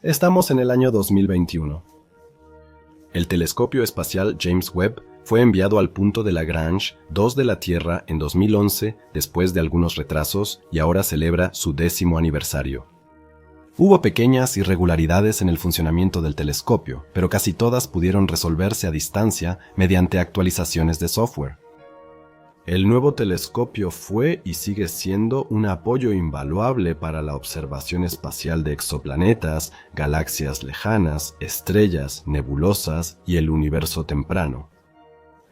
Estamos en el año 2021. El telescopio espacial James Webb fue enviado al punto de Lagrange 2 de la Tierra en 2011 después de algunos retrasos y ahora celebra su 10º aniversario. Hubo pequeñas irregularidades en el funcionamiento del telescopio, pero casi todas pudieron resolverse a distancia mediante actualizaciones de software. El nuevo telescopio fue y sigue siendo un apoyo invaluable para la observación espacial de exoplanetas, galaxias lejanas, estrellas, nebulosas y el universo temprano.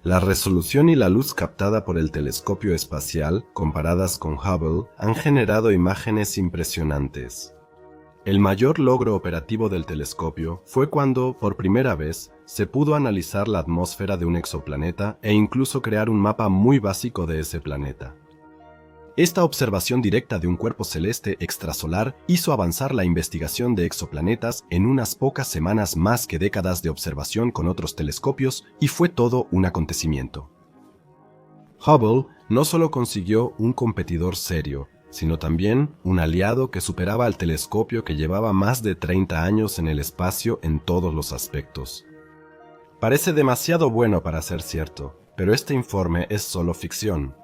La resolución y la luz captada por el telescopio espacial, comparadas con Hubble, han generado imágenes impresionantes. El mayor logro operativo del telescopio fue cuando, por primera vez, se pudo analizar la atmósfera de un exoplaneta e incluso crear un mapa muy básico de ese planeta. Esta observación directa de un cuerpo celeste extrasolar hizo avanzar la investigación de exoplanetas en unas pocas semanas más que décadas de observación con otros telescopios y fue todo un acontecimiento. Hubble no solo consiguió un competidor serio, sino también un aliado que superaba al telescopio que llevaba más de 30 años en el espacio en todos los aspectos. Parece demasiado bueno para ser cierto, pero este informe es solo ficción.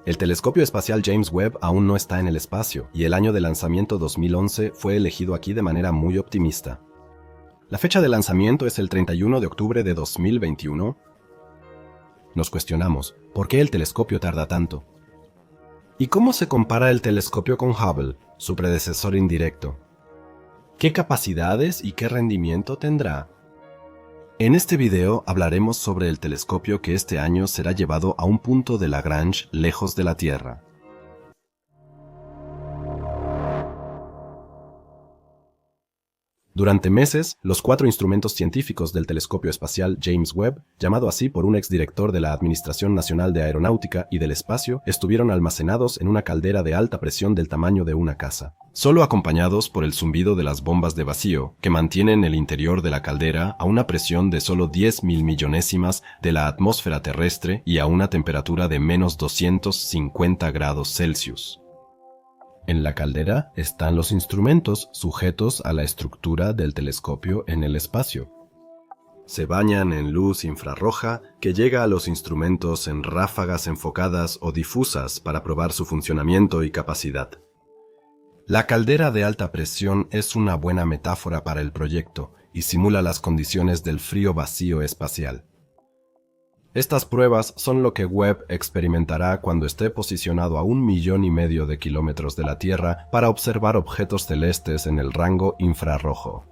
El telescopio espacial James Webb aún no está en el espacio, y el año de lanzamiento 2011 fue elegido aquí de manera muy optimista. La fecha de lanzamiento es el 31 de octubre de 2021. Nos cuestionamos, ¿por qué el telescopio tarda tanto? ¿Y cómo se compara el telescopio con Hubble, su predecesor indirecto? ¿Qué capacidades y qué rendimiento tendrá? En este video hablaremos sobre el telescopio que este año será llevado a un punto de Lagrange lejos de la Tierra. Durante meses, los 4 instrumentos científicos del telescopio espacial James Webb, llamado así por un exdirector de la Administración Nacional de Aeronáutica y del Espacio, estuvieron almacenados en una caldera de alta presión del tamaño de una casa, solo acompañados por el zumbido de las bombas de vacío, que mantienen el interior de la caldera a una presión de solo 10.000 millonésimas de la atmósfera terrestre y a una temperatura de menos 250 grados Celsius. En la caldera están los instrumentos sujetos a la estructura del telescopio en el espacio. Se bañan en luz infrarroja que llega a los instrumentos en ráfagas enfocadas o difusas para probar su funcionamiento y capacidad. La caldera de alta presión es una buena metáfora para el proyecto y simula las condiciones del frío vacío espacial. Estas pruebas son lo que Webb experimentará cuando esté posicionado a 1,5 millones de kilómetros de la Tierra para observar objetos celestes en el rango infrarrojo.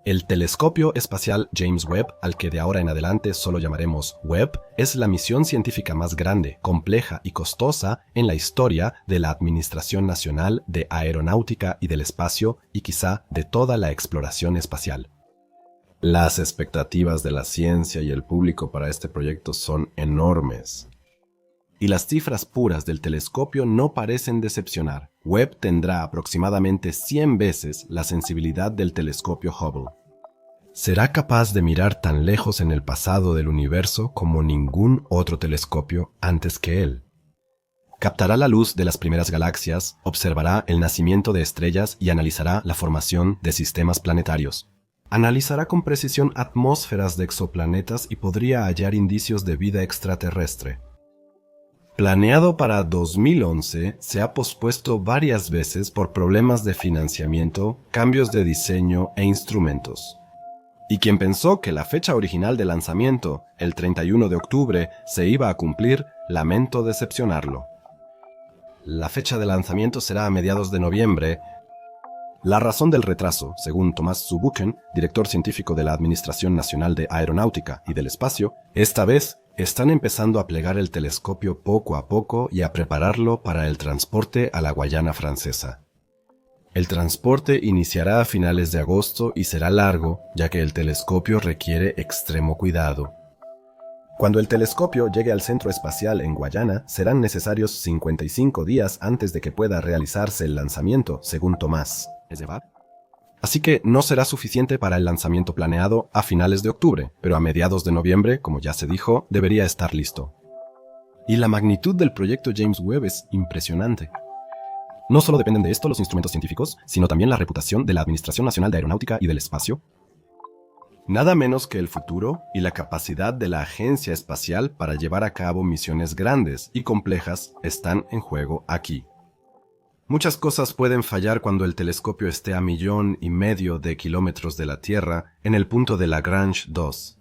El telescopio espacial James Webb, al que de ahora en adelante solo llamaremos Webb, es la misión científica más grande, compleja y costosa en la historia de la Administración Nacional de Aeronáutica y del Espacio y quizá de toda la exploración espacial. Las expectativas de la ciencia y el público para este proyecto son enormes. Y las cifras puras del telescopio no parecen decepcionar. Webb tendrá aproximadamente 100 veces la sensibilidad del telescopio Hubble. Será capaz de mirar tan lejos en el pasado del universo como ningún otro telescopio antes que él. Captará la luz de las primeras galaxias, observará el nacimiento de estrellas y analizará la formación de sistemas planetarios. Analizará con precisión atmósferas de exoplanetas y podría hallar indicios de vida extraterrestre. Planeado para 2011, se ha pospuesto varias veces por problemas de financiamiento, cambios de diseño e instrumentos. Y quien pensó que la fecha original de lanzamiento, el 31 de octubre, se iba a cumplir, lamento decepcionarlo. La fecha de lanzamiento será a mediados de noviembre. La razón del retraso, según Thomas Zurbuchen, director científico de la Administración Nacional de Aeronáutica y del Espacio, esta vez están empezando a plegar el telescopio poco a poco y a prepararlo para el transporte a la Guayana Francesa. El transporte iniciará a finales de agosto y será largo, ya que el telescopio requiere extremo cuidado. Cuando el telescopio llegue al centro espacial en Guayana, serán necesarios 55 días antes de que pueda realizarse el lanzamiento, según Tomás. Así que no será suficiente para el lanzamiento planeado a finales de octubre, pero a mediados de noviembre, como ya se dijo, debería estar listo. Y la magnitud del proyecto James Webb es impresionante. No solo dependen de esto los instrumentos científicos, sino también la reputación de la Administración Nacional de Aeronáutica y del Espacio. Nada menos que el futuro y la capacidad de la agencia espacial para llevar a cabo misiones grandes y complejas están en juego aquí. Muchas cosas pueden fallar cuando el telescopio esté a 1,5 millones de kilómetros de la Tierra en el punto de Lagrange 2.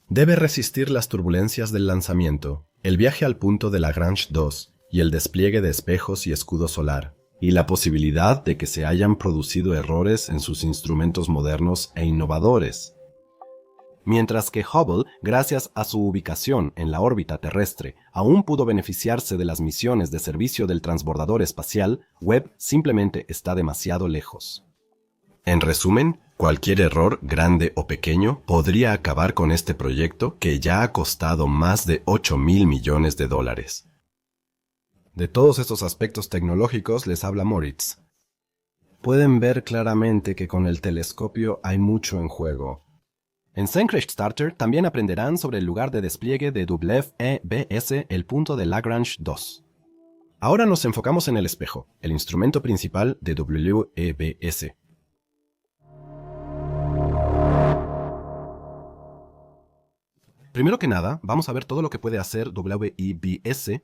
Debe resistir las turbulencias del lanzamiento, el viaje al punto de Lagrange 2 y el despliegue de espejos y escudo solar, y la posibilidad de que se hayan producido errores en sus instrumentos modernos e innovadores. Mientras que Hubble, gracias a su ubicación en la órbita terrestre, aún pudo beneficiarse de las misiones de servicio del transbordador espacial, Webb simplemente está demasiado lejos. En resumen, cualquier error, grande o pequeño, podría acabar con este proyecto que ya ha costado más de $8,000 millones. De todos estos aspectos tecnológicos les habla Moritz. Pueden ver claramente que con el telescopio hay mucho en juego. En Starter también aprenderán sobre el lugar de despliegue de WEBS, el punto de Lagrange 2. Ahora nos enfocamos en el espejo, el instrumento principal de WEBS. Primero que nada, vamos a ver todo lo que puede hacer WEBS,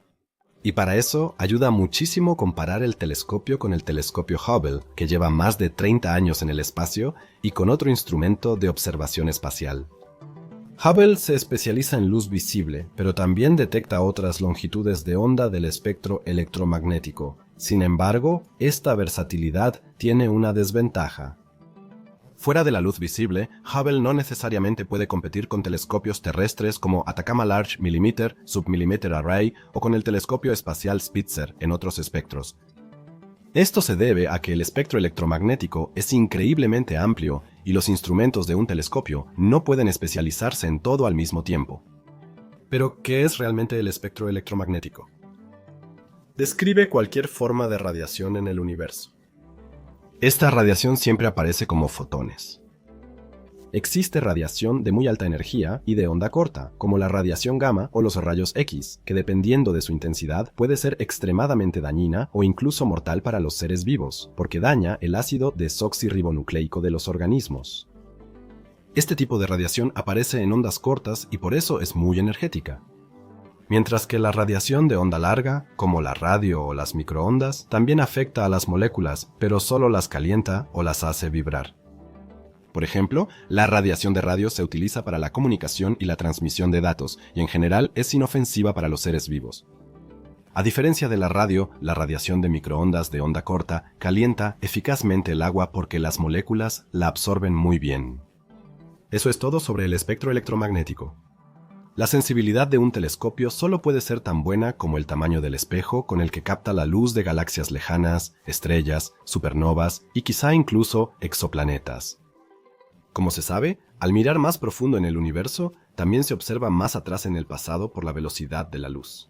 y para eso ayuda muchísimo comparar el telescopio con el telescopio Hubble, que lleva más de 30 años en el espacio, y con otro instrumento de observación espacial. Hubble se especializa en luz visible, pero también detecta otras longitudes de onda del espectro electromagnético. Sin embargo, esta versatilidad tiene una desventaja. Fuera de la luz visible, Hubble no necesariamente puede competir con telescopios terrestres como Atacama Large Millimeter, Submillimeter Array o con el telescopio espacial Spitzer en otros espectros. Esto se debe a que el espectro electromagnético es increíblemente amplio y los instrumentos de un telescopio no pueden especializarse en todo al mismo tiempo. Pero, ¿qué es realmente el espectro electromagnético? Describe cualquier forma de radiación en el universo. Esta radiación siempre aparece como fotones. Existe radiación de muy alta energía y de onda corta, como la radiación gamma o los rayos X, que dependiendo de su intensidad puede ser extremadamente dañina o incluso mortal para los seres vivos, porque daña el ácido desoxirribonucleico de los organismos. Este tipo de radiación aparece en ondas cortas y por eso es muy energética. Mientras que la radiación de onda larga, como la radio o las microondas, también afecta a las moléculas, pero solo las calienta o las hace vibrar. Por ejemplo, la radiación de radio se utiliza para la comunicación y la transmisión de datos, y en general es inofensiva para los seres vivos. A diferencia de la radio, la radiación de microondas de onda corta calienta eficazmente el agua porque las moléculas la absorben muy bien. Eso es todo sobre el espectro electromagnético. La sensibilidad de un telescopio solo puede ser tan buena como el tamaño del espejo con el que capta la luz de galaxias lejanas, estrellas, supernovas y quizá incluso exoplanetas. Como se sabe, al mirar más profundo en el universo, también se observa más atrás en el pasado por la velocidad de la luz.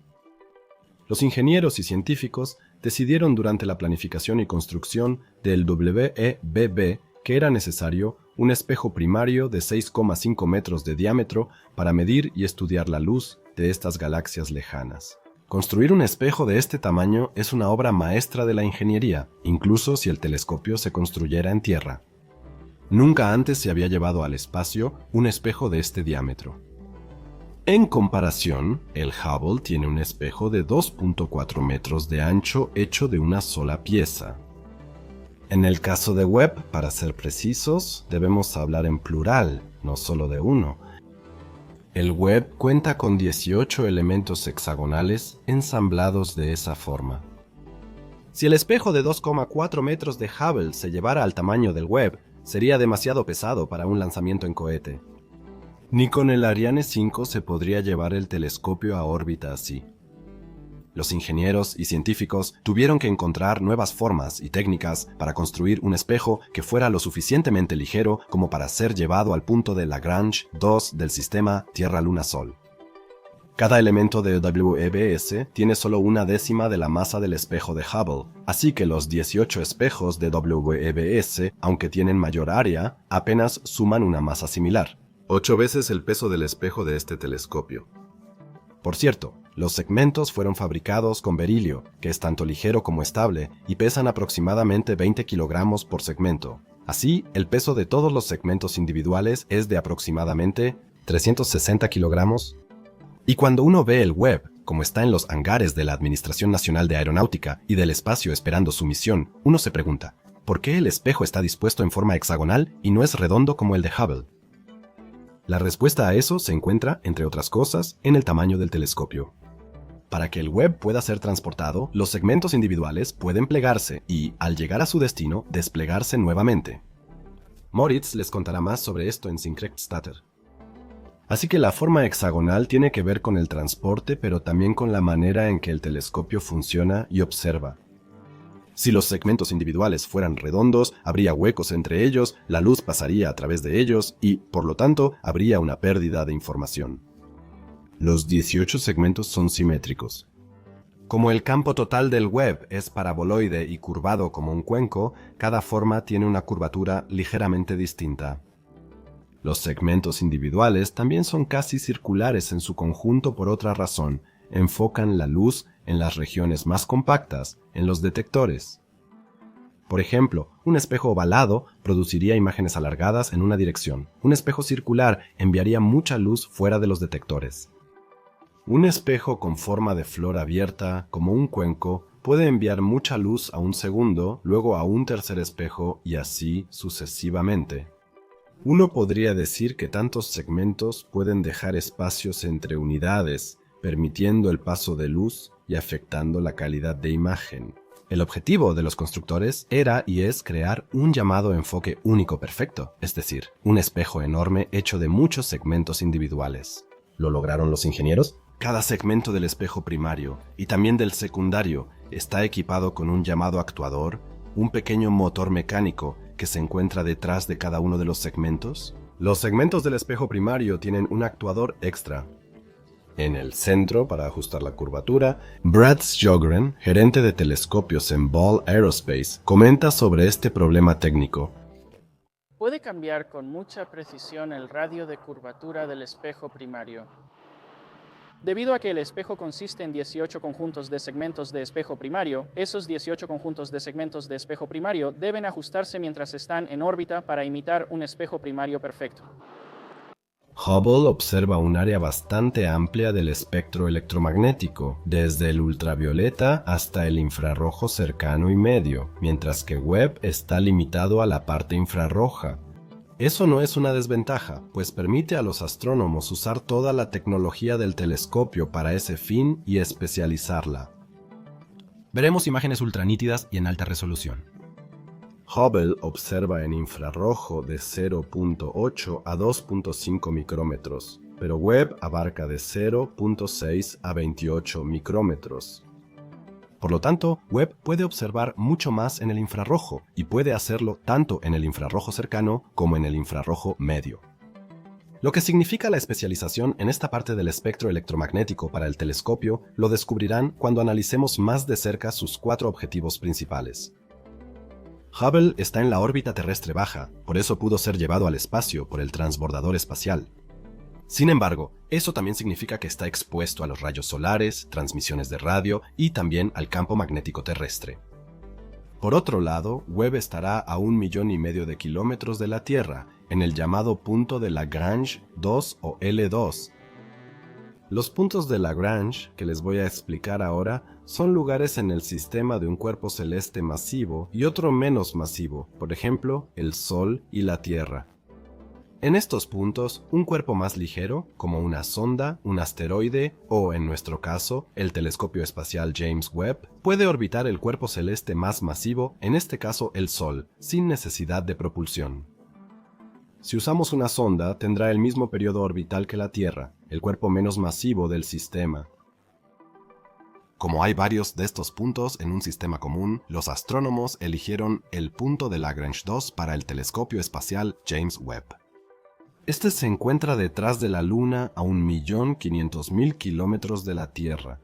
Los científicos decidieron durante la planificación y construcción del WEBB que era necesario un espejo primario de 6,5 metros de diámetro para medir y estudiar la luz de estas galaxias lejanas. Construir un espejo de este tamaño es una obra maestra de la ingeniería, incluso si el telescopio se construyera en tierra. Nunca antes se había llevado al espacio un espejo de este diámetro. En comparación, el Hubble tiene un espejo de 2,4 metros de ancho hecho de una sola pieza. En el caso de Webb, para ser precisos, debemos hablar en plural, no solo de uno. El Webb cuenta con 18 elementos hexagonales ensamblados de esa forma. Si el espejo de 2,4 metros de Hubble se llevara al tamaño del Webb, sería demasiado pesado para un lanzamiento en cohete. Ni con el Ariane 5 se podría llevar el telescopio a órbita así. Los ingenieros y científicos tuvieron que encontrar nuevas formas y técnicas para construir un espejo que fuera lo suficientemente ligero como para ser llevado al punto de Lagrange 2 del sistema Tierra-Luna-Sol. Cada elemento de WEBS tiene solo una décima de la masa del espejo de Hubble, así que los 18 espejos de WEBS, aunque tienen mayor área, apenas suman una masa similar, 8 veces el peso del espejo de este telescopio. Por cierto, los segmentos fueron fabricados con berilio, que es tanto ligero como estable, y pesan aproximadamente 20 kilogramos por segmento. Así, el peso de todos los segmentos individuales es de aproximadamente 360 kilogramos. Y cuando uno ve el Webb, como está en los hangares de la Administración Nacional de Aeronáutica y del Espacio esperando su misión, uno se pregunta, ¿por qué el espejo está dispuesto en forma hexagonal y no es redondo como el de Hubble? La respuesta a eso se encuentra, entre otras cosas, en el tamaño del telescopio. Para que el Webb pueda ser transportado, los segmentos individuales pueden plegarse y, al llegar a su destino, desplegarse nuevamente. Moritz les contará más sobre esto en Synchrextater. Así que la forma hexagonal tiene que ver con el transporte, pero también con la manera en que el telescopio funciona y observa. Si los segmentos individuales fueran redondos, habría huecos entre ellos, la luz pasaría a través de ellos y, por lo tanto, habría una pérdida de información. Los 18 segmentos son simétricos. Como el campo total del Webb es paraboloide y curvado como un cuenco, cada forma tiene una curvatura ligeramente distinta. Los segmentos individuales también son casi circulares en su conjunto por otra razón, enfocan la luz en las regiones más compactas, en los detectores. Por ejemplo, un espejo ovalado produciría imágenes alargadas en una dirección. Un espejo circular enviaría mucha luz fuera de los detectores. Un espejo con forma de flor abierta, como un cuenco, puede enviar mucha luz a un segundo, luego a un tercer espejo y así sucesivamente. Uno podría decir que tantos segmentos pueden dejar espacios entre unidades, permitiendo el paso de luz y afectando la calidad de imagen. El objetivo de los constructores era y es crear un llamado enfoque único perfecto, es decir, un espejo enorme hecho de muchos segmentos individuales. ¿Lo lograron los ingenieros? Cada segmento del espejo primario y también del secundario está equipado con un llamado actuador, un pequeño motor mecánico que se encuentra detrás de cada uno de los segmentos. Los segmentos del espejo primario tienen un actuador extra. En el centro, para ajustar la curvatura, Brad Sjogren, gerente de telescopios en Ball Aerospace, comenta sobre este problema técnico. Puede cambiar con mucha precisión el radio de curvatura del espejo primario. Debido a que el espejo consiste en 18 conjuntos de segmentos de espejo primario, esos 18 conjuntos de segmentos de espejo primario deben ajustarse mientras están en órbita para imitar un espejo primario perfecto. Hubble observa un área bastante amplia del espectro electromagnético, desde el ultravioleta hasta el infrarrojo cercano y medio, mientras que Webb está limitado a la parte infrarroja. Eso no es una desventaja, pues permite a los astrónomos usar toda la tecnología del telescopio para ese fin y especializarla. Veremos imágenes ultranítidas y en alta resolución. Hubble observa en infrarrojo de 0.8 a 2.5 micrómetros, pero Webb abarca de 0.6 a 28 micrómetros. Por lo tanto, Webb puede observar mucho más en el infrarrojo y puede hacerlo tanto en el infrarrojo cercano como en el infrarrojo medio. Lo que significa la especialización en esta parte del espectro electromagnético para el telescopio lo descubrirán cuando analicemos más de cerca sus 4 objetivos principales. Hubble está en la órbita terrestre baja, por eso pudo ser llevado al espacio por el transbordador espacial. Sin embargo, eso también significa que está expuesto a los rayos solares, transmisiones de radio y también al campo magnético terrestre. Por otro lado, Webb estará a 1,5 millones de kilómetros de la Tierra, en el llamado punto de Lagrange 2 o L2. Los puntos de Lagrange, que les voy a explicar ahora, son lugares en el sistema de un cuerpo celeste masivo y otro menos masivo, por ejemplo, el Sol y la Tierra. En estos puntos, un cuerpo más ligero, como una sonda, un asteroide o, en nuestro caso, el telescopio espacial James Webb, puede orbitar el cuerpo celeste más masivo, en este caso el Sol, sin necesidad de propulsión. Si usamos una sonda, tendrá el mismo periodo orbital que la Tierra, el cuerpo menos masivo del sistema. Como hay varios de estos puntos en un sistema común, los astrónomos eligieron el punto de Lagrange 2 para el telescopio espacial James Webb. Este se encuentra detrás de la Luna a 1.500.000 kilómetros de la Tierra.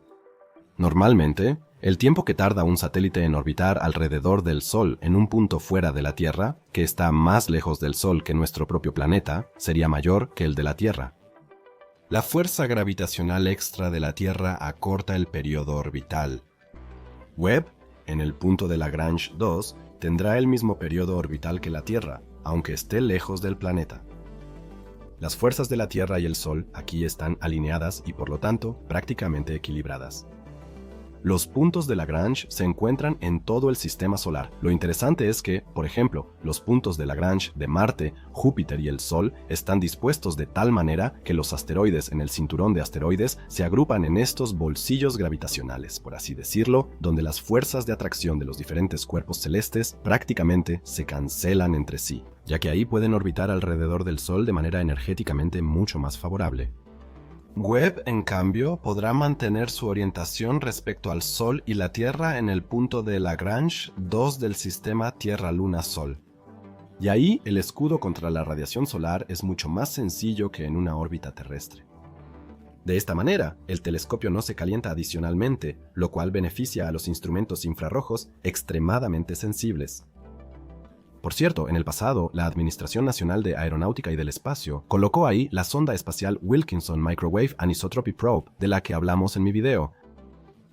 Normalmente, el tiempo que tarda un satélite en orbitar alrededor del Sol en un punto fuera de la Tierra, que está más lejos del Sol que nuestro propio planeta, sería mayor que el de la Tierra. La fuerza gravitacional extra de la Tierra acorta el periodo orbital. Webb, en el punto de Lagrange 2, tendrá el mismo periodo orbital que la Tierra, aunque esté lejos del planeta. Las fuerzas de la Tierra y el Sol aquí están alineadas y por lo tanto prácticamente equilibradas. Los puntos de Lagrange se encuentran en todo el sistema solar. Lo interesante es que, por ejemplo, los puntos de Lagrange de Marte, Júpiter y el Sol están dispuestos de tal manera que los asteroides en el cinturón de asteroides se agrupan en estos bolsillos gravitacionales, por así decirlo, donde las fuerzas de atracción de los diferentes cuerpos celestes prácticamente se cancelan entre sí, ya que ahí pueden orbitar alrededor del Sol de manera energéticamente mucho más favorable. Webb, en cambio, podrá mantener su orientación respecto al Sol y la Tierra en el punto de Lagrange 2 del sistema Tierra-Luna-Sol. Y ahí el escudo contra la radiación solar es mucho más sencillo que en una órbita terrestre. De esta manera, el telescopio no se calienta adicionalmente, lo cual beneficia a los instrumentos infrarrojos extremadamente sensibles. Por cierto, en el pasado, la Administración Nacional de Aeronáutica y del Espacio colocó ahí la sonda espacial Wilkinson Microwave Anisotropy Probe, de la que hablamos en mi video.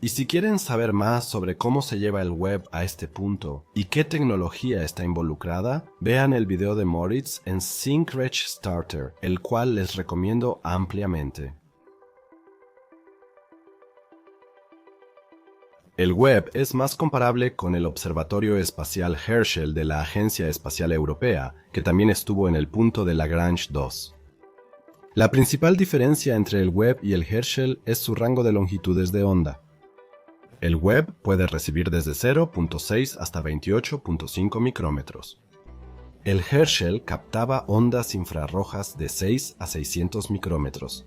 Y si quieren saber más sobre cómo se lleva el Webb a este punto y qué tecnología está involucrada, vean el video de Moritz en Syncrecht Starter, el cual les recomiendo ampliamente. El Webb es más comparable con el Observatorio Espacial Herschel de la Agencia Espacial Europea, que también estuvo en el punto de Lagrange 2. La principal diferencia entre el Webb y el Herschel es su rango de longitudes de onda. El Webb puede recibir desde 0.6 hasta 28.5 micrómetros. El Herschel captaba ondas infrarrojas de 6 a 600 micrómetros.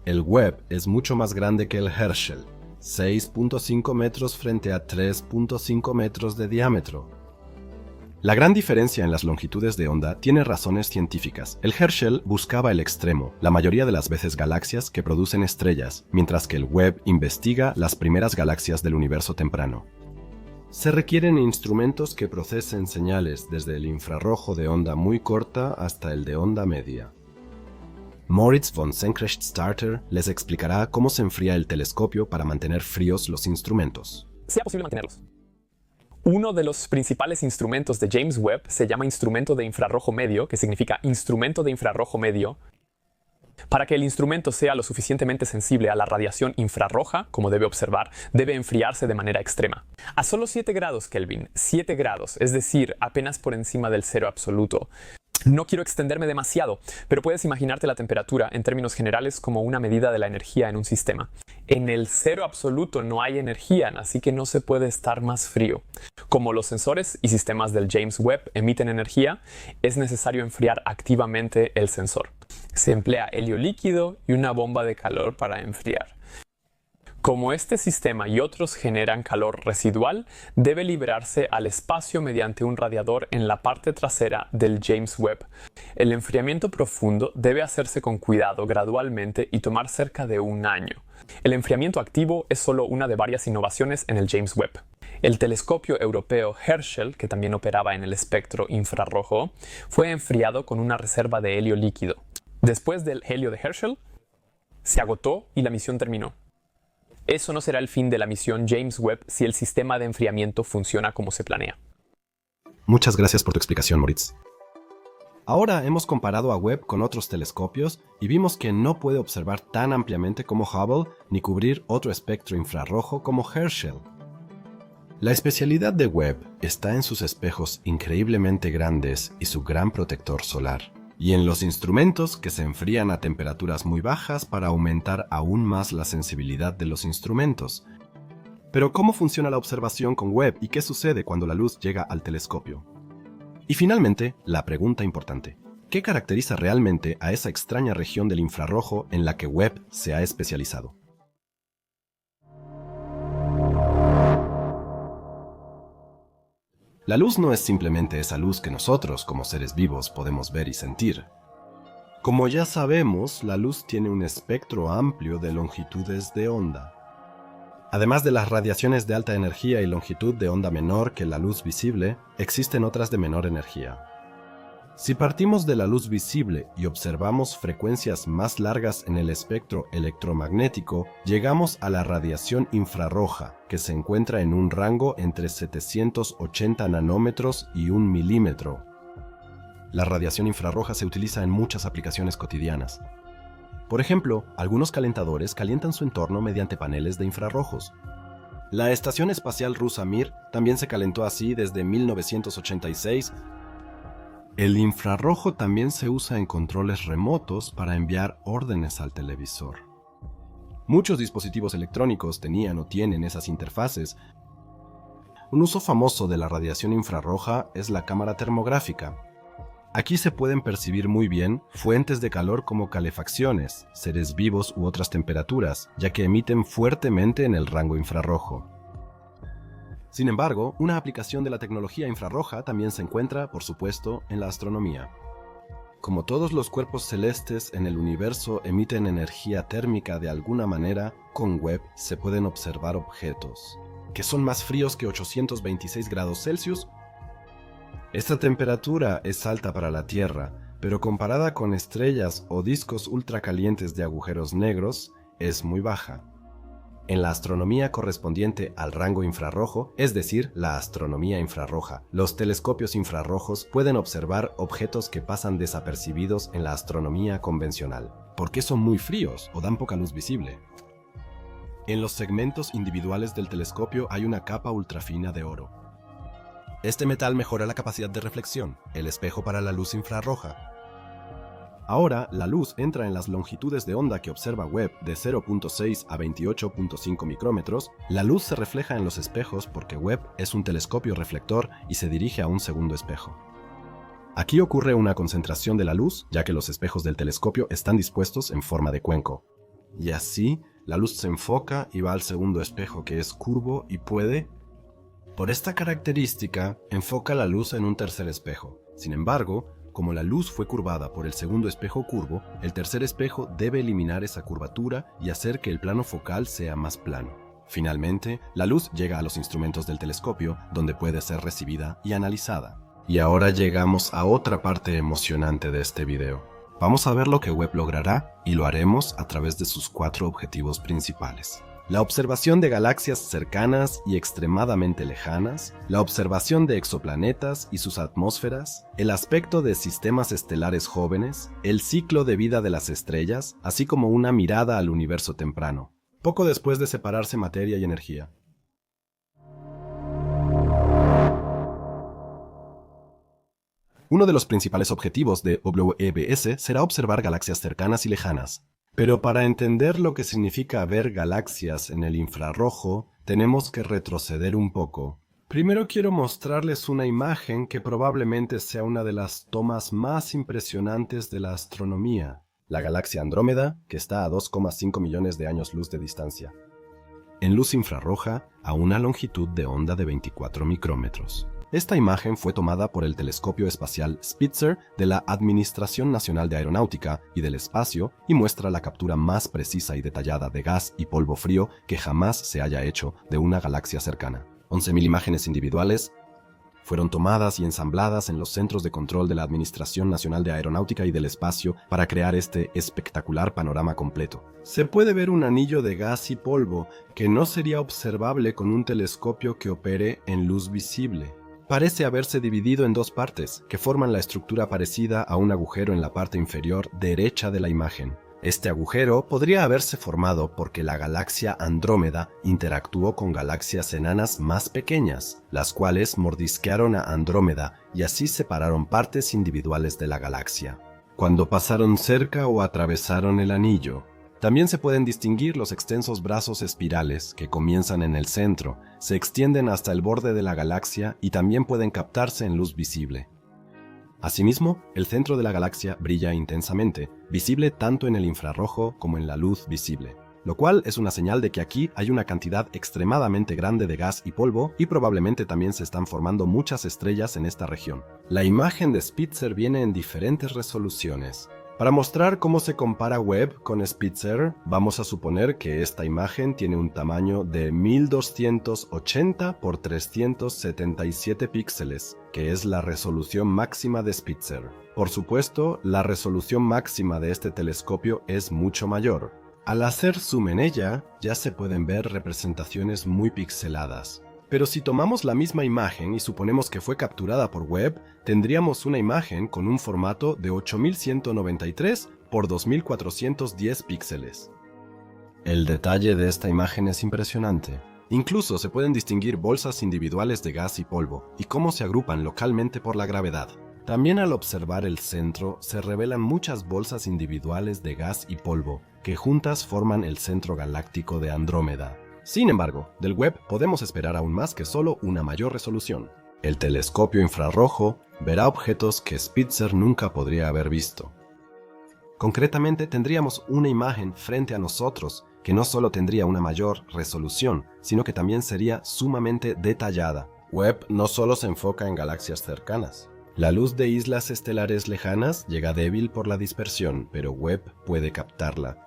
El Webb es mucho más grande que el Herschel, 6.5 metros frente a 3.5 metros de diámetro. La gran diferencia en las longitudes de onda tiene razones científicas. El Herschel buscaba el extremo, la mayoría de las veces galaxias que producen estrellas, mientras que el Webb investiga las primeras galaxias del universo temprano. Se requieren instrumentos que procesen señales desde el infrarrojo de onda muy corta hasta el de onda media. Moritz von Syncrecht Starter les explicará cómo se enfría el telescopio para mantener fríos los instrumentos. Sea posible mantenerlos. Uno de los principales instrumentos de James Webb se llama instrumento de infrarrojo medio, que significa instrumento de infrarrojo medio. Para que el instrumento sea lo suficientemente sensible a la radiación infrarroja, como debe observar, debe enfriarse de manera extrema. A solo 7 grados Kelvin, 7 grados, es decir, apenas por encima del cero absoluto. No quiero extenderme demasiado, pero puedes imaginarte la temperatura en términos generales como una medida de la energía en un sistema. En el cero absoluto no hay energía, así que no se puede estar más frío. Como los sensores y sistemas del James Webb emiten energía, es necesario enfriar activamente el sensor. Se emplea helio líquido y una bomba de calor para enfriar. Como este sistema y otros generan calor residual, debe liberarse al espacio mediante un radiador en la parte trasera del James Webb. El enfriamiento profundo debe hacerse con cuidado gradualmente y tomar cerca de un año. El enfriamiento activo es solo una de varias innovaciones en el James Webb. El telescopio europeo Herschel, que también operaba en el espectro infrarrojo, fue enfriado con una reserva de helio líquido. Después del helio de Herschel, se agotó y la misión terminó. Eso no será el fin de la misión James Webb si el sistema de enfriamiento funciona como se planea. Muchas gracias por tu explicación, Moritz. Ahora hemos comparado a Webb con otros telescopios y vimos que no puede observar tan ampliamente como Hubble ni cubrir otro espectro infrarrojo como Herschel. La especialidad de Webb está en sus espejos increíblemente grandes y su gran protector solar, y en los instrumentos que se enfrían a temperaturas muy bajas para aumentar aún más la sensibilidad de los instrumentos. Pero ¿cómo funciona la observación con Webb y qué sucede cuando la luz llega al telescopio? Y finalmente, la pregunta importante: ¿qué caracteriza realmente a esa extraña región del infrarrojo en la que Webb se ha especializado? La luz no es simplemente esa luz que nosotros, como seres vivos, podemos ver y sentir. Como ya sabemos, la luz tiene un espectro amplio de longitudes de onda. Además de las radiaciones de alta energía y longitud de onda menor que la luz visible, existen otras de menor energía. Si partimos de la luz visible y observamos frecuencias más largas en el espectro electromagnético, llegamos a la radiación infrarroja, que se encuentra en un rango entre 780 nanómetros y 1 milímetro. La radiación infrarroja se utiliza en muchas aplicaciones cotidianas. Por ejemplo, algunos calentadores calientan su entorno mediante paneles de infrarrojos. La Estación Espacial Rusa Mir también se calentó así desde 1986. El infrarrojo también se usa en controles remotos para enviar órdenes al televisor. Muchos dispositivos electrónicos tenían o tienen esas interfaces. Un uso famoso de la radiación infrarroja es la cámara termográfica. Aquí se pueden percibir muy bien fuentes de calor como calefacciones, seres vivos u otras temperaturas, ya que emiten fuertemente en el rango infrarrojo. Sin embargo, una aplicación de la tecnología infrarroja también se encuentra, por supuesto, en la astronomía. Como todos los cuerpos celestes en el universo emiten energía térmica de alguna manera, con Webb se pueden observar objetos que son más fríos que 826 grados Celsius. Esta temperatura es alta para la Tierra, pero comparada con estrellas o discos ultracalientes de agujeros negros, es muy baja. En la astronomía correspondiente al rango infrarrojo, es decir, la astronomía infrarroja, los telescopios infrarrojos pueden observar objetos que pasan desapercibidos en la astronomía convencional, porque son muy fríos o dan poca luz visible. En los segmentos individuales del telescopio hay una capa ultrafina de oro. Este metal mejora la capacidad de reflexión, el espejo para la luz infrarroja. Ahora, la luz entra en las longitudes de onda que observa Webb de 0.6 a 28.5 micrómetros. La luz se refleja en los espejos porque Webb es un telescopio reflector y se dirige a un segundo espejo. Aquí ocurre una concentración de la luz, ya que los espejos del telescopio están dispuestos en forma de cuenco. Y así, la luz se enfoca y va al segundo espejo que es curvo y puede... Por esta característica, enfoca la luz en un tercer espejo. Sin embargo, como la luz fue curvada por el segundo espejo curvo, el tercer espejo debe eliminar esa curvatura y hacer que el plano focal sea más plano. Finalmente, la luz llega a los instrumentos del telescopio, donde puede ser recibida y analizada. Y ahora llegamos a otra parte emocionante de este video. Vamos a ver lo que Webb logrará y lo haremos a través de sus 4 objetivos principales. La observación de galaxias cercanas y extremadamente lejanas, la observación de exoplanetas y sus atmósferas, el aspecto de sistemas estelares jóvenes, el ciclo de vida de las estrellas, así como una mirada al universo temprano, poco después de separarse materia y energía. Uno de los principales objetivos de WEBS será observar galaxias cercanas y lejanas. Pero para entender lo que significa ver galaxias en el infrarrojo, tenemos que retroceder un poco. Primero quiero mostrarles una imagen que probablemente sea una de las tomas más impresionantes de la astronomía. La galaxia Andrómeda, que está a 2,5 millones de años luz de distancia. En luz infrarroja, a una longitud de onda de 24 micrómetros. Esta imagen fue tomada por el telescopio espacial Spitzer de la Administración Nacional de Aeronáutica y del Espacio y muestra la captura más precisa y detallada de gas y polvo frío que jamás se haya hecho de una galaxia cercana. 11.000 imágenes individuales fueron tomadas y ensambladas en los centros de control de la Administración Nacional de Aeronáutica y del Espacio para crear este espectacular panorama completo. Se puede ver un anillo de gas y polvo que no sería observable con un telescopio que opere en luz visible. Parece haberse dividido en 2 partes, que forman la estructura parecida a un agujero en la parte inferior derecha de la imagen. Este agujero podría haberse formado porque la galaxia Andrómeda interactuó con galaxias enanas más pequeñas, las cuales mordisquearon a Andrómeda y así separaron partes individuales de la galaxia. Cuando pasaron cerca o atravesaron el anillo, también se pueden distinguir los extensos brazos espirales que comienzan en el centro, se extienden hasta el borde de la galaxia y también pueden captarse en luz visible. Asimismo, el centro de la galaxia brilla intensamente, visible tanto en el infrarrojo como en la luz visible, lo cual es una señal de que aquí hay una cantidad extremadamente grande de gas y polvo y probablemente también se están formando muchas estrellas en esta región. La imagen de Spitzer viene en diferentes resoluciones. Para mostrar cómo se compara Webb con Spitzer, vamos a suponer que esta imagen tiene un tamaño de 1280 por 377 píxeles, que es la resolución máxima de Spitzer. Por supuesto, la resolución máxima de este telescopio es mucho mayor. Al hacer zoom en ella, ya se pueden ver representaciones muy pixeladas. Pero si tomamos la misma imagen y suponemos que fue capturada por Webb, tendríamos una imagen con un formato de 8193 por 2410 píxeles. El detalle de esta imagen es impresionante. Incluso se pueden distinguir bolsas individuales de gas y polvo, y cómo se agrupan localmente por la gravedad. También al observar el centro, se revelan muchas bolsas individuales de gas y polvo, que juntas forman el centro galáctico de Andrómeda. Sin embargo, del Webb podemos esperar aún más que solo una mayor resolución. El telescopio infrarrojo verá objetos que Spitzer nunca podría haber visto. Concretamente, tendríamos una imagen frente a nosotros que no solo tendría una mayor resolución, sino que también sería sumamente detallada. Webb no solo se enfoca en galaxias cercanas. La luz de islas estelares lejanas llega débil por la dispersión, pero Webb puede captarla.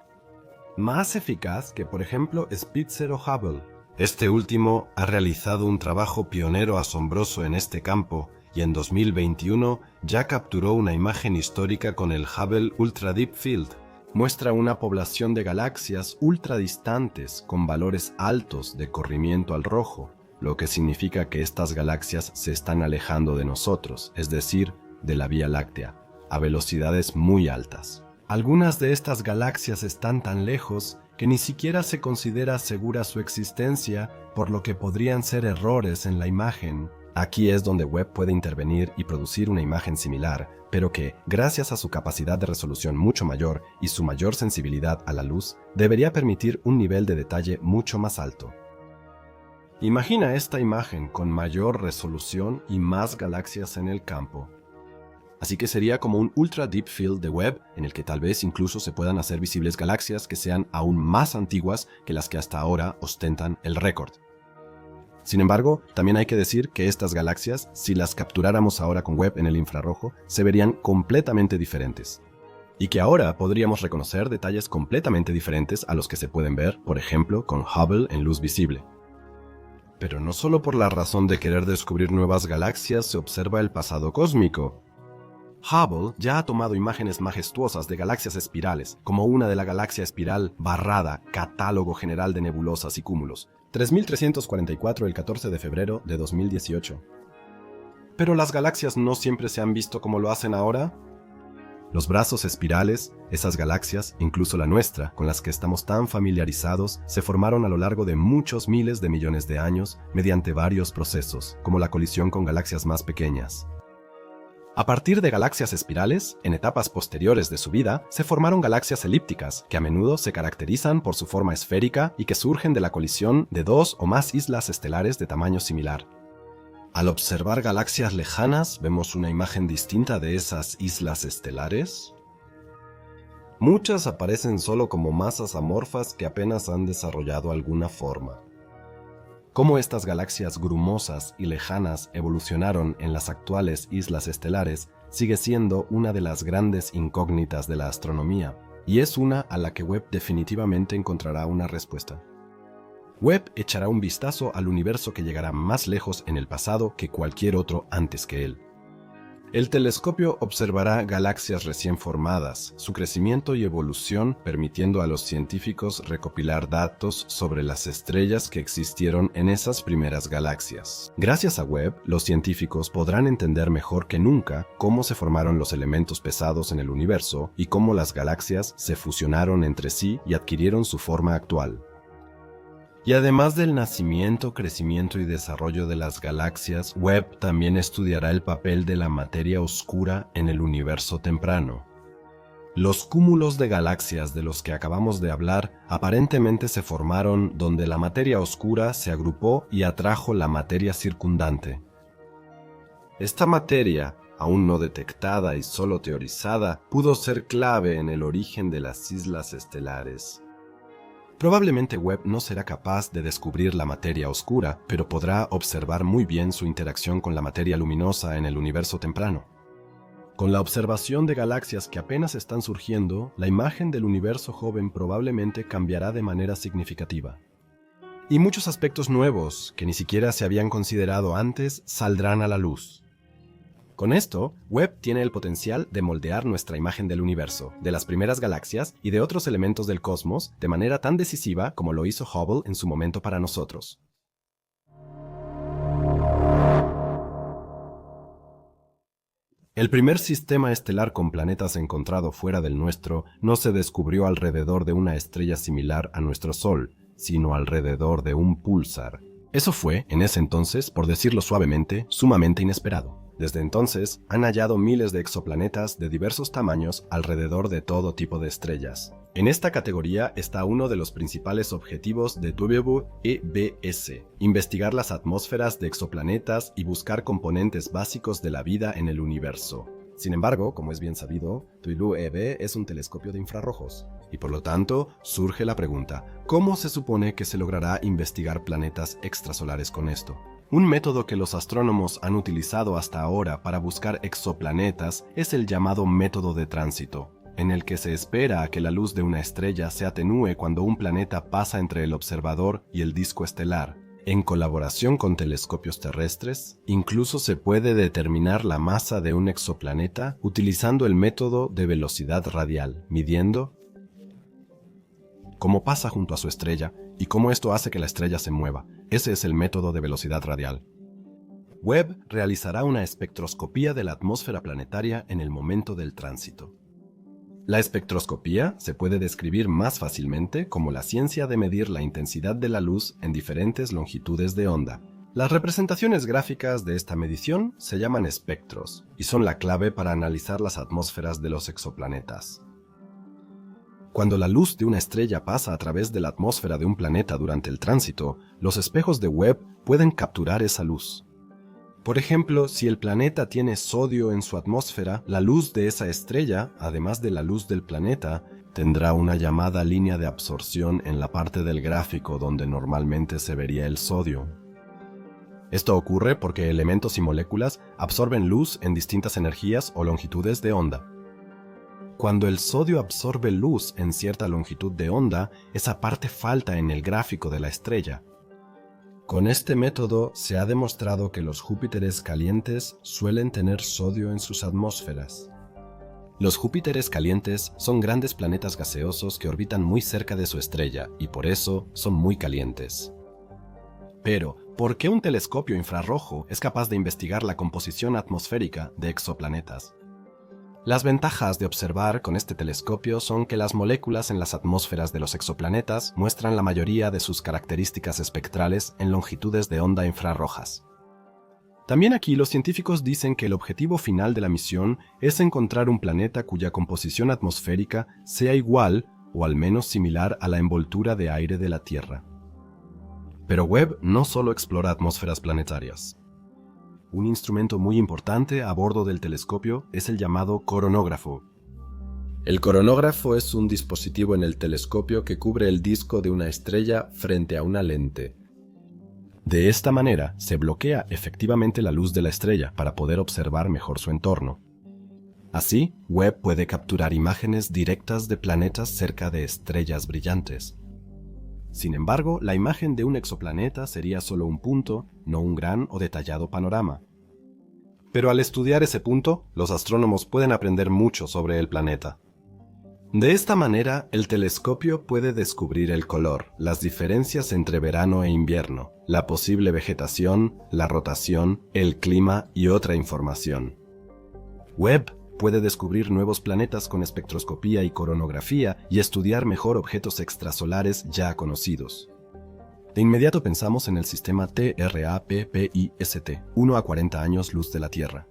Más eficaz que, por ejemplo, Spitzer o Hubble. Este último ha realizado un trabajo pionero asombroso en este campo y en 2021 ya capturó una imagen histórica con el Hubble Ultra Deep Field. Muestra una población de galaxias ultradistantes con valores altos de corrimiento al rojo, lo que significa que estas galaxias se están alejando de nosotros, es decir, de la Vía Láctea, a velocidades muy altas. Algunas de estas galaxias están tan lejos que ni siquiera se considera segura su existencia, por lo que podrían ser errores en la imagen. Aquí es donde Webb puede intervenir y producir una imagen similar, pero que, gracias a su capacidad de resolución mucho mayor y su mayor sensibilidad a la luz, debería permitir un nivel de detalle mucho más alto. Imagina esta imagen con mayor resolución y más galaxias en el campo. Así que sería como un Ultra Deep Field de Webb, en el que tal vez incluso se puedan hacer visibles galaxias que sean aún más antiguas que las que hasta ahora ostentan el récord. Sin embargo, también hay que decir que estas galaxias, si las capturáramos ahora con Webb en el infrarrojo, se verían completamente diferentes. Y que ahora podríamos reconocer detalles completamente diferentes a los que se pueden ver, por ejemplo, con Hubble en luz visible. Pero no solo por la razón de querer descubrir nuevas galaxias se observa el pasado cósmico. Hubble ya ha tomado imágenes majestuosas de galaxias espirales, como una de la galaxia espiral Barrada, Catálogo General de Nebulosas y Cúmulos, 3344 el 14 de febrero de 2018. ¿Pero las galaxias no siempre se han visto como lo hacen ahora? Los brazos espirales, esas galaxias, incluso la nuestra, con las que estamos tan familiarizados, se formaron a lo largo de muchos miles de millones de años mediante varios procesos, como la colisión con galaxias más pequeñas. A partir de galaxias espirales, en etapas posteriores de su vida, se formaron galaxias elípticas, que a menudo se caracterizan por su forma esférica y que surgen de la colisión de dos o más islas estelares de tamaño similar. Al observar galaxias lejanas, ¿vemos una imagen distinta de esas islas estelares? Muchas aparecen solo como masas amorfas que apenas han desarrollado alguna forma. Cómo estas galaxias grumosas y lejanas evolucionaron en las actuales islas estelares sigue siendo una de las grandes incógnitas de la astronomía, y es una a la que Webb definitivamente encontrará una respuesta. Webb echará un vistazo al universo que llegará más lejos en el pasado que cualquier otro antes que él. El telescopio observará galaxias recién formadas, su crecimiento y evolución, permitiendo a los científicos recopilar datos sobre las estrellas que existieron en esas primeras galaxias. Gracias a Webb, los científicos podrán entender mejor que nunca cómo se formaron los elementos pesados en el universo y cómo las galaxias se fusionaron entre sí y adquirieron su forma actual. Y además del nacimiento, crecimiento y desarrollo de las galaxias, Webb también estudiará el papel de la materia oscura en el universo temprano. Los cúmulos de galaxias de los que acabamos de hablar aparentemente se formaron donde la materia oscura se agrupó y atrajo la materia circundante. Esta materia, aún no detectada y solo teorizada, pudo ser clave en el origen de las islas estelares. Probablemente Webb no será capaz de descubrir la materia oscura, pero podrá observar muy bien su interacción con la materia luminosa en el universo temprano. Con la observación de galaxias que apenas están surgiendo, la imagen del universo joven probablemente cambiará de manera significativa. Y muchos aspectos nuevos, que ni siquiera se habían considerado antes, saldrán a la luz. Con esto, Webb tiene el potencial de moldear nuestra imagen del universo, de las primeras galaxias y de otros elementos del cosmos de manera tan decisiva como lo hizo Hubble en su momento para nosotros. El primer sistema estelar con planetas encontrado fuera del nuestro no se descubrió alrededor de una estrella similar a nuestro Sol, sino alrededor de un púlsar. Eso fue, en ese entonces, por decirlo suavemente, sumamente inesperado. Desde entonces, han hallado miles de exoplanetas de diversos tamaños alrededor de todo tipo de estrellas. En esta categoría está uno de los principales objetivos de WEBS, investigar las atmósferas de exoplanetas y buscar componentes básicos de la vida en el universo. Sin embargo, como es bien sabido, WEB es un telescopio de infrarrojos, y por lo tanto surge la pregunta, ¿cómo se supone que se logrará investigar planetas extrasolares con esto? Un método que los astrónomos han utilizado hasta ahora para buscar exoplanetas es el llamado método de tránsito, en el que se espera a que la luz de una estrella se atenúe cuando un planeta pasa entre el observador y el disco estelar. En colaboración con telescopios terrestres, incluso se puede determinar la masa de un exoplaneta utilizando el método de velocidad radial, midiendo cómo pasa junto a su estrella y cómo esto hace que la estrella se mueva. Ese es el método de velocidad radial. Webb realizará una espectroscopía de la atmósfera planetaria en el momento del tránsito. La espectroscopía se puede describir más fácilmente como la ciencia de medir la intensidad de la luz en diferentes longitudes de onda. Las representaciones gráficas de esta medición se llaman espectros y son la clave para analizar las atmósferas de los exoplanetas. Cuando la luz de una estrella pasa a través de la atmósfera de un planeta durante el tránsito, los espejos de Webb pueden capturar esa luz. Por ejemplo, si el planeta tiene sodio en su atmósfera, la luz de esa estrella, además de la luz del planeta, tendrá una llamada línea de absorción en la parte del gráfico donde normalmente se vería el sodio. Esto ocurre porque elementos y moléculas absorben luz en distintas energías o longitudes de onda. Cuando el sodio absorbe luz en cierta longitud de onda, esa parte falta en el gráfico de la estrella. Con este método se ha demostrado que los Júpiteres calientes suelen tener sodio en sus atmósferas. Los Júpiteres calientes son grandes planetas gaseosos que orbitan muy cerca de su estrella y por eso son muy calientes. Pero, ¿por qué un telescopio infrarrojo es capaz de investigar la composición atmosférica de exoplanetas? Las ventajas de observar con este telescopio son que las moléculas en las atmósferas de los exoplanetas muestran la mayoría de sus características espectrales en longitudes de onda infrarrojas. También aquí los científicos dicen que el objetivo final de la misión es encontrar un planeta cuya composición atmosférica sea igual o al menos similar a la envoltura de aire de la Tierra. Pero Webb no solo explora atmósferas planetarias. Un instrumento muy importante a bordo del telescopio es el llamado coronógrafo. El coronógrafo es un dispositivo en el telescopio que cubre el disco de una estrella frente a una lente. De esta manera se bloquea efectivamente la luz de la estrella para poder observar mejor su entorno. Así, Webb puede capturar imágenes directas de planetas cerca de estrellas brillantes. Sin embargo, la imagen de un exoplaneta sería solo un punto, no un gran o detallado panorama. Pero al estudiar ese punto, los astrónomos pueden aprender mucho sobre el planeta. De esta manera, el telescopio puede descubrir el color, las diferencias entre verano e invierno, la posible vegetación, la rotación, el clima y otra información. Webb puede descubrir nuevos planetas con espectroscopía y coronografía y estudiar mejor objetos extrasolares ya conocidos. De inmediato pensamos en el sistema TRAPPIST, 1 a 40 años luz de la Tierra.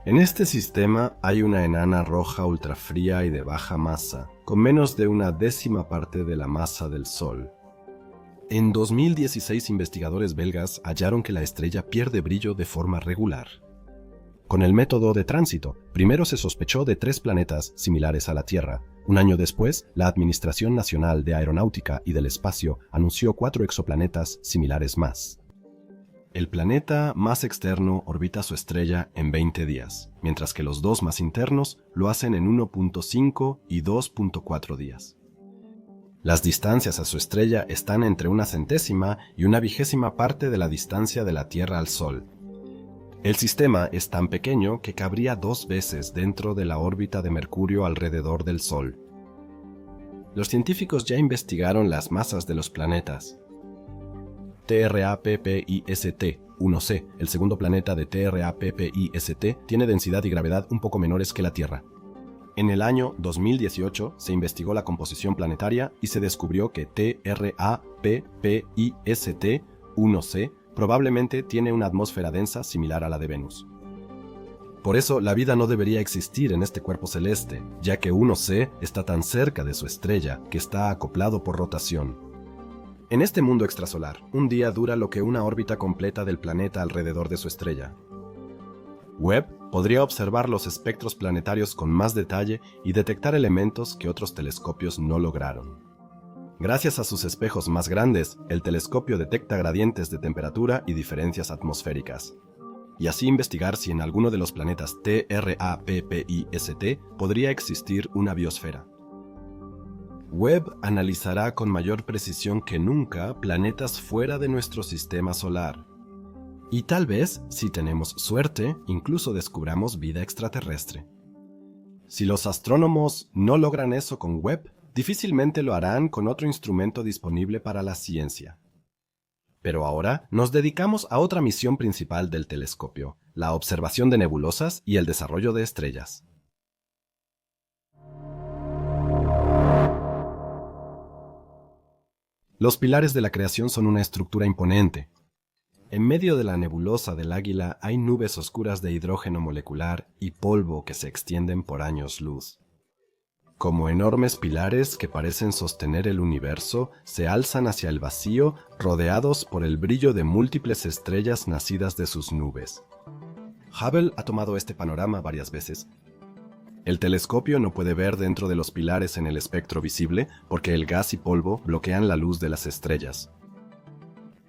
En este sistema hay una enana roja ultrafría y de baja masa, con menos de una décima parte de la masa del Sol. En 2016 investigadores belgas hallaron que la estrella pierde brillo de forma regular. Con el método de tránsito, primero se sospechó de 3 planetas similares a la Tierra. Un año después, la Administración Nacional de Aeronáutica y del Espacio anunció 4 exoplanetas similares más. El planeta más externo orbita su estrella en 20 días, mientras que los dos más internos lo hacen en 1.5 y 2.4 días. Las distancias a su estrella están entre una centésima y una vigésima parte de la distancia de la Tierra al Sol. El sistema es tan pequeño que cabría 2 veces dentro de la órbita de Mercurio alrededor del Sol. Los científicos ya investigaron las masas de los planetas. TRAPPIST-1c, el segundo planeta de TRAPPIST, tiene densidad y gravedad un poco menores que la Tierra. En el año 2018 se investigó la composición planetaria y se descubrió que TRAPPIST-1c probablemente tiene una atmósfera densa similar a la de Venus. Por eso, la vida no debería existir en este cuerpo celeste, ya que 1c está tan cerca de su estrella que está acoplado por rotación. En este mundo extrasolar, un día dura lo que una órbita completa del planeta alrededor de su estrella. Webb podría observar los espectros planetarios con más detalle y detectar elementos que otros telescopios no lograron. Gracias a sus espejos más grandes, el telescopio detecta gradientes de temperatura y diferencias atmosféricas, y así investigar si en alguno de los planetas TRAPPIST podría existir una biosfera. Webb analizará con mayor precisión que nunca planetas fuera de nuestro sistema solar. Y tal vez, si tenemos suerte, incluso descubramos vida extraterrestre. Si los astrónomos no logran eso con Webb, difícilmente lo harán con otro instrumento disponible para la ciencia. Pero ahora nos dedicamos a otra misión principal del telescopio, la observación de nebulosas y el desarrollo de estrellas. Los pilares de la creación son una estructura imponente. En medio de la nebulosa del Águila hay nubes oscuras de hidrógeno molecular y polvo que se extienden por años luz. Como enormes pilares que parecen sostener el universo, se alzan hacia el vacío, rodeados por el brillo de múltiples estrellas nacidas de sus nubes. Hubble ha tomado este panorama varias veces. El telescopio no puede ver dentro de los pilares en el espectro visible porque el gas y polvo bloquean la luz de las estrellas.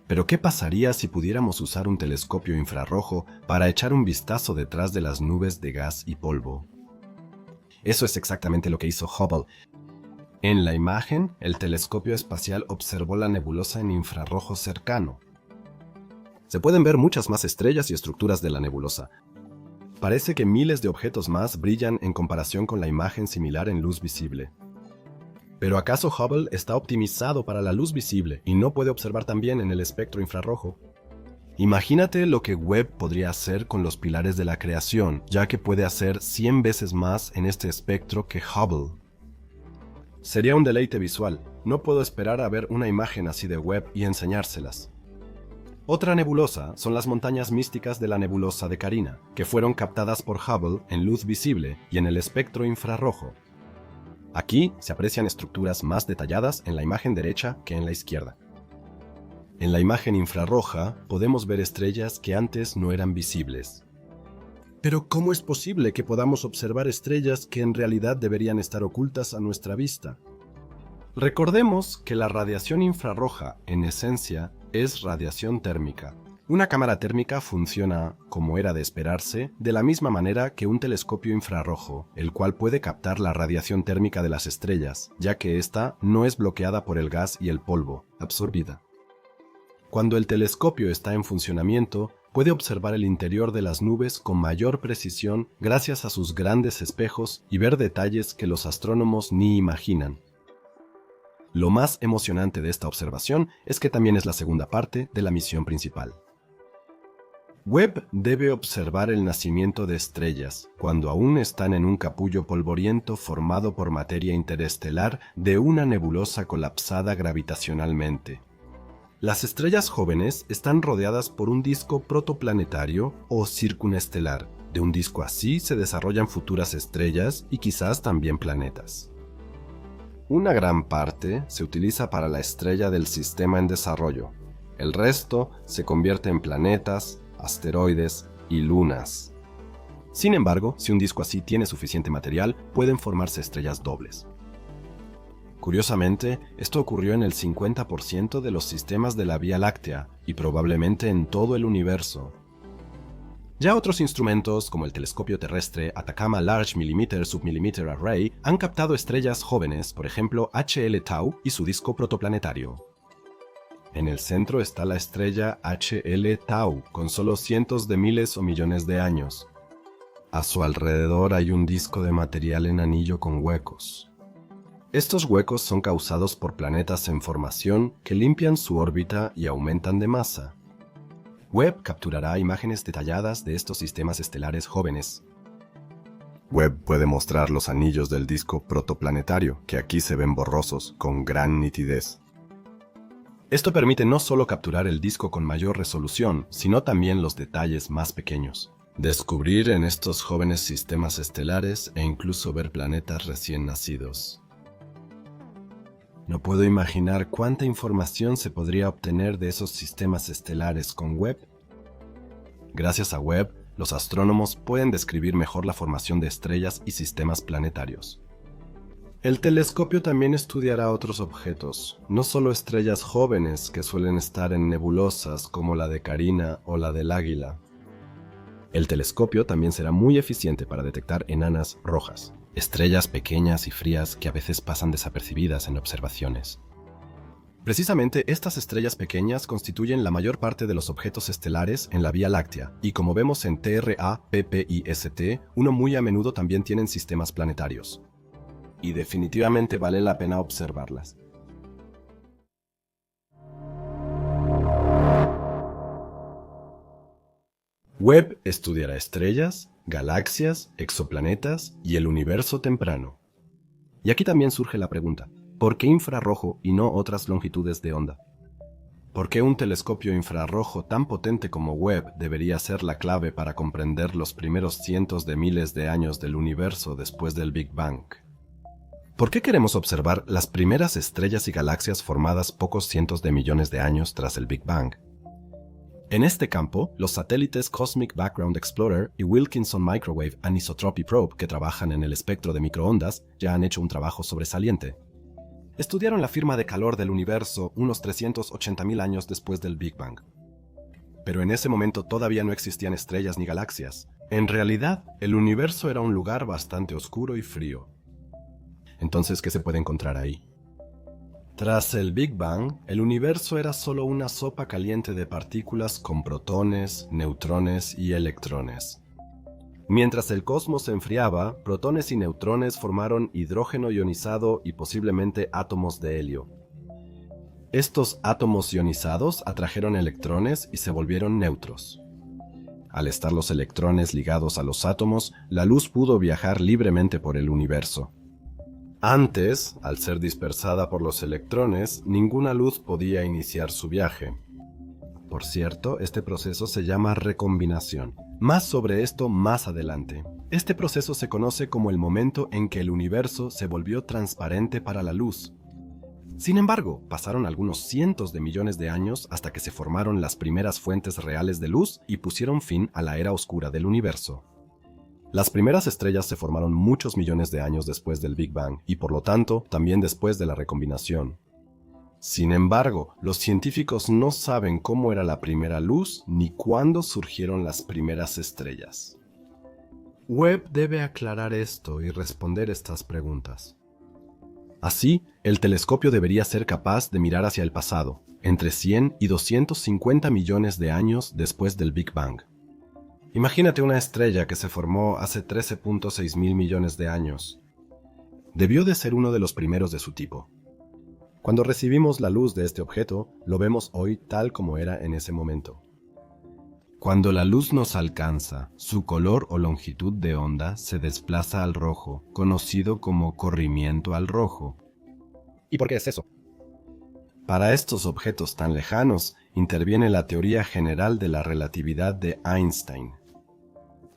Pero ¿qué pasaría si pudiéramos usar un telescopio infrarrojo para echar un vistazo detrás de las nubes de gas y polvo? Eso es exactamente lo que hizo Hubble. En la imagen, el telescopio espacial observó la nebulosa en infrarrojo cercano. Se pueden ver muchas más estrellas y estructuras de la nebulosa. Parece que miles de objetos más brillan en comparación con la imagen similar en luz visible. ¿Pero acaso Hubble está optimizado para la luz visible y no puede observar también en el espectro infrarrojo? Imagínate lo que Webb podría hacer con los pilares de la creación, ya que puede hacer 100 veces más en este espectro que Hubble. Sería un deleite visual. No puedo esperar a ver una imagen así de Webb y enseñárselas. Otra nebulosa son las montañas místicas de la nebulosa de Carina, que fueron captadas por Hubble en luz visible y en el espectro infrarrojo. Aquí se aprecian estructuras más detalladas en la imagen derecha que en la izquierda. En la imagen infrarroja podemos ver estrellas que antes no eran visibles. Pero ¿cómo es posible que podamos observar estrellas que en realidad deberían estar ocultas a nuestra vista? Recordemos que la radiación infrarroja, en esencia, es radiación térmica. Una cámara térmica funciona, como era de esperarse, de la misma manera que un telescopio infrarrojo, el cual puede captar la radiación térmica de las estrellas, ya que ésta no es bloqueada por el gas y el polvo, absorbida. Cuando el telescopio está en funcionamiento, puede observar el interior de las nubes con mayor precisión gracias a sus grandes espejos y ver detalles que los astrónomos ni imaginan. Lo más emocionante de esta observación es que también es la segunda parte de la misión principal. Webb debe observar el nacimiento de estrellas cuando aún están en un capullo polvoriento formado por materia interestelar de una nebulosa colapsada gravitacionalmente. Las estrellas jóvenes están rodeadas por un disco protoplanetario o circunestelar. De un disco así se desarrollan futuras estrellas y quizás también planetas. Una gran parte se utiliza para la estrella del sistema en desarrollo. El resto se convierte en planetas, asteroides y lunas. Sin embargo, si un disco así tiene suficiente material, pueden formarse estrellas dobles. Curiosamente, esto ocurrió en el 50% de los sistemas de la Vía Láctea y probablemente en todo el universo. Ya otros instrumentos, como el telescopio terrestre Atacama Large Millimeter Submillimeter Array, han captado estrellas jóvenes, por ejemplo HL Tau y su disco protoplanetario. En el centro está la estrella HL Tau, con solo cientos de miles o millones de años. A su alrededor hay un disco de material en anillo con huecos. Estos huecos son causados por planetas en formación que limpian su órbita y aumentan de masa. Webb capturará imágenes detalladas de estos sistemas estelares jóvenes. Webb puede mostrar los anillos del disco protoplanetario, que aquí se ven borrosos, con gran nitidez. Esto permite no solo capturar el disco con mayor resolución, sino también los detalles más pequeños. Descubrir en estos jóvenes sistemas estelares e incluso ver planetas recién nacidos. No puedo imaginar cuánta información se podría obtener de esos sistemas estelares con Webb. Gracias a Webb, los astrónomos pueden describir mejor la formación de estrellas y sistemas planetarios. El telescopio también estudiará otros objetos, no solo estrellas jóvenes que suelen estar en nebulosas como la de Carina o la del Águila. El telescopio también será muy eficiente para detectar enanas rojas, estrellas pequeñas y frías que a veces pasan desapercibidas en observaciones. Precisamente estas estrellas pequeñas constituyen la mayor parte de los objetos estelares en la Vía Láctea, y como vemos en TRA, PP y ST, uno muy a menudo también tienen sistemas planetarios. Y definitivamente vale la pena observarlas. Webb estudiará estrellas, galaxias, exoplanetas y el universo temprano. Y aquí también surge la pregunta, ¿por qué infrarrojo y no otras longitudes de onda? ¿Por qué un telescopio infrarrojo tan potente como Webb debería ser la clave para comprender los primeros cientos de miles de años del universo después del Big Bang? ¿Por qué queremos observar las primeras estrellas y galaxias formadas pocos cientos de millones de años tras el Big Bang? En este campo, los satélites Cosmic Background Explorer y Wilkinson Microwave Anisotropy Probe, que trabajan en el espectro de microondas, ya han hecho un trabajo sobresaliente. Estudiaron la firma de calor del universo unos 380.000 años después del Big Bang. Pero en ese momento todavía no existían estrellas ni galaxias. En realidad, el universo era un lugar bastante oscuro y frío. Entonces, ¿qué se puede encontrar ahí? Tras el Big Bang, el universo era solo una sopa caliente de partículas con protones, neutrones y electrones. Mientras el cosmos se enfriaba, protones y neutrones formaron hidrógeno ionizado y posiblemente átomos de helio. Estos átomos ionizados atrajeron electrones y se volvieron neutros. Al estar los electrones ligados a los átomos, la luz pudo viajar libremente por el universo. Antes, al ser dispersada por los electrones, ninguna luz podía iniciar su viaje. Por cierto, este proceso se llama recombinación. Más sobre esto más adelante. Este proceso se conoce como el momento en que el universo se volvió transparente para la luz. Sin embargo, pasaron algunos cientos de millones de años hasta que se formaron las primeras fuentes reales de luz y pusieron fin a la era oscura del universo. Las primeras estrellas se formaron muchos millones de años después del Big Bang y por lo tanto también después de la recombinación. Sin embargo, los científicos no saben cómo era la primera luz ni cuándo surgieron las primeras estrellas. Webb debe aclarar esto y responder estas preguntas. Así, el telescopio debería ser capaz de mirar hacia el pasado, entre 100 y 250 millones de años después del Big Bang. Imagínate una estrella que se formó hace 13.6 mil millones de años. Debió de ser uno de los primeros de su tipo. Cuando recibimos la luz de este objeto, lo vemos hoy tal como era en ese momento. Cuando la luz nos alcanza, su color o longitud de onda se desplaza al rojo, conocido como corrimiento al rojo. ¿Y por qué es eso? Para estos objetos tan lejanos, interviene la teoría general de la relatividad de Einstein.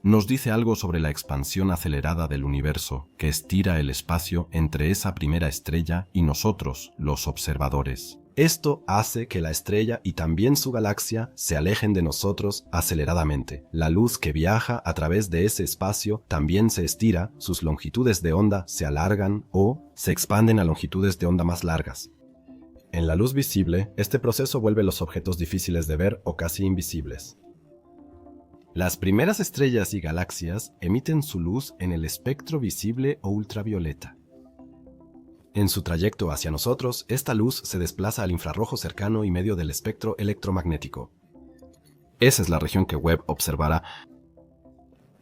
nos dice algo sobre la expansión acelerada del universo que estira el espacio entre esa primera estrella y nosotros, los observadores. Esto hace que la estrella y también su galaxia se alejen de nosotros aceleradamente. La luz que viaja a través de ese espacio también se estira, sus longitudes de onda se alargan o se expanden a longitudes de onda más largas. En la luz visible, este proceso vuelve los objetos difíciles de ver o casi invisibles. Las primeras estrellas y galaxias emiten su luz en el espectro visible o ultravioleta. En su trayecto hacia nosotros, esta luz se desplaza al infrarrojo cercano y medio del espectro electromagnético. Esa es la región que Webb observará.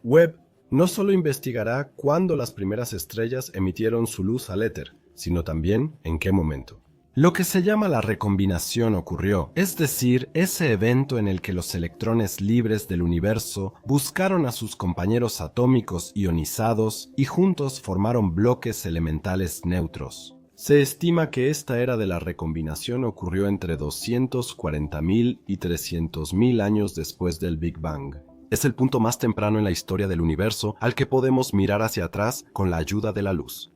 Webb no solo investigará cuándo las primeras estrellas emitieron su luz al éter, sino también en qué momento. Lo que se llama la recombinación ocurrió, es decir, ese evento en el que los electrones libres del universo buscaron a sus compañeros atómicos ionizados y juntos formaron bloques elementales neutros. Se estima que esta era de la recombinación ocurrió entre 240.000 y 300.000 años después del Big Bang. Es el punto más temprano en la historia del universo al que podemos mirar hacia atrás con la ayuda de la luz.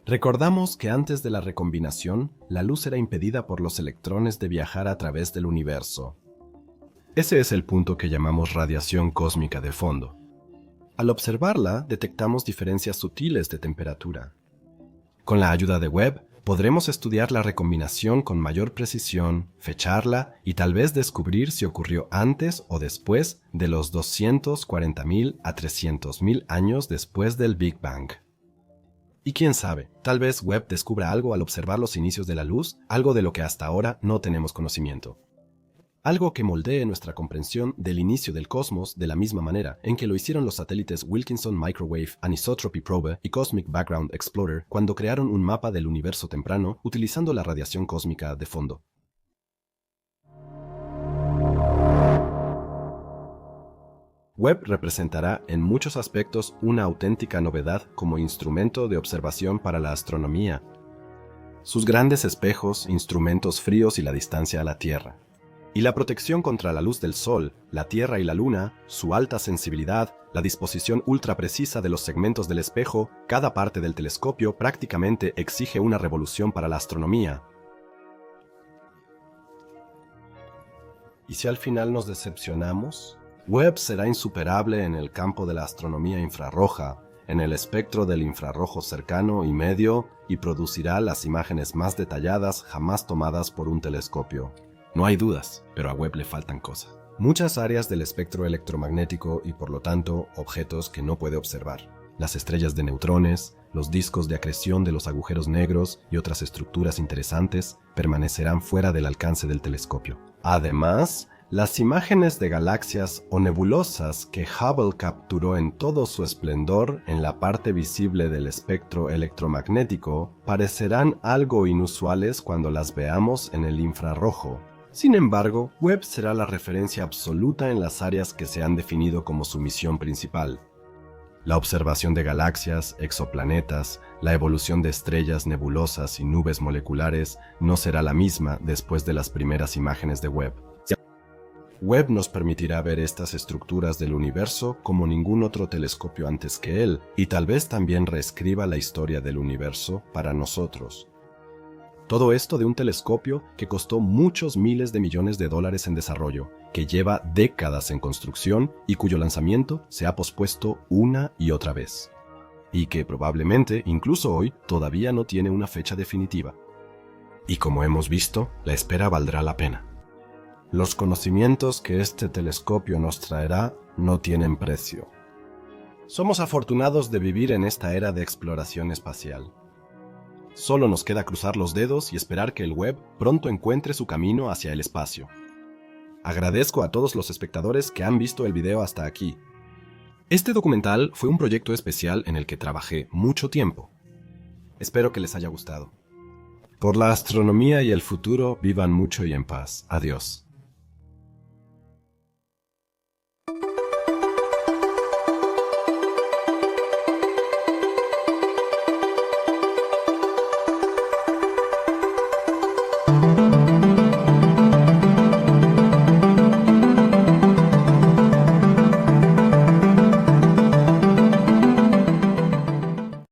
Recordamos que antes de la recombinación, la luz era impedida por los electrones de viajar a través del universo. Ese es el punto que llamamos radiación cósmica de fondo. Al observarla, detectamos diferencias sutiles de temperatura. Con la ayuda de Webb, podremos estudiar la recombinación con mayor precisión, fecharla y tal vez descubrir si ocurrió antes o después de los 240.000 a 300.000 años después del Big Bang. Y quién sabe, tal vez Webb descubra algo al observar los inicios de la luz, algo de lo que hasta ahora no tenemos conocimiento. Algo que moldee nuestra comprensión del inicio del cosmos de la misma manera en que lo hicieron los satélites Wilkinson Microwave Anisotropy Probe y Cosmic Background Explorer cuando crearon un mapa del universo temprano utilizando la radiación cósmica de fondo. Webb representará en muchos aspectos una auténtica novedad como instrumento de observación para la astronomía. Sus grandes espejos, instrumentos fríos y la distancia a la Tierra. Y la protección contra la luz del Sol, la Tierra y la Luna, su alta sensibilidad, la disposición ultra precisa de los segmentos del espejo, cada parte del telescopio prácticamente exige una revolución para la astronomía. ¿Y si al final nos decepcionamos? Webb será insuperable en el campo de la astronomía infrarroja, en el espectro del infrarrojo cercano y medio, y producirá las imágenes más detalladas jamás tomadas por un telescopio. No hay dudas, pero a Webb le faltan cosas. Muchas áreas del espectro electromagnético y por lo tanto objetos que no puede observar. Las estrellas de neutrones, los discos de acreción de los agujeros negros y otras estructuras interesantes permanecerán fuera del alcance del telescopio. Además, las imágenes de galaxias o nebulosas que Hubble capturó en todo su esplendor en la parte visible del espectro electromagnético parecerán algo inusuales cuando las veamos en el infrarrojo. Sin embargo, Webb será la referencia absoluta en las áreas que se han definido como su misión principal. La observación de galaxias, exoplanetas, la evolución de estrellas nebulosas y nubes moleculares no será la misma después de las primeras imágenes de Webb. Webb nos permitirá ver estas estructuras del universo como ningún otro telescopio antes que él, y tal vez también reescriba la historia del universo para nosotros. Todo esto de un telescopio que costó muchos miles de millones de dólares en desarrollo, que lleva décadas en construcción y cuyo lanzamiento se ha pospuesto una y otra vez. Y que probablemente, incluso hoy, todavía no tiene una fecha definitiva. Y como hemos visto, la espera valdrá la pena. Los conocimientos que este telescopio nos traerá no tienen precio. Somos afortunados de vivir en esta era de exploración espacial. Solo nos queda cruzar los dedos y esperar que el Webb pronto encuentre su camino hacia el espacio. Agradezco a todos los espectadores que han visto el video hasta aquí. Este documental fue un proyecto especial en el que trabajé mucho tiempo. Espero que les haya gustado. Por la astronomía y el futuro, vivan mucho y en paz. Adiós.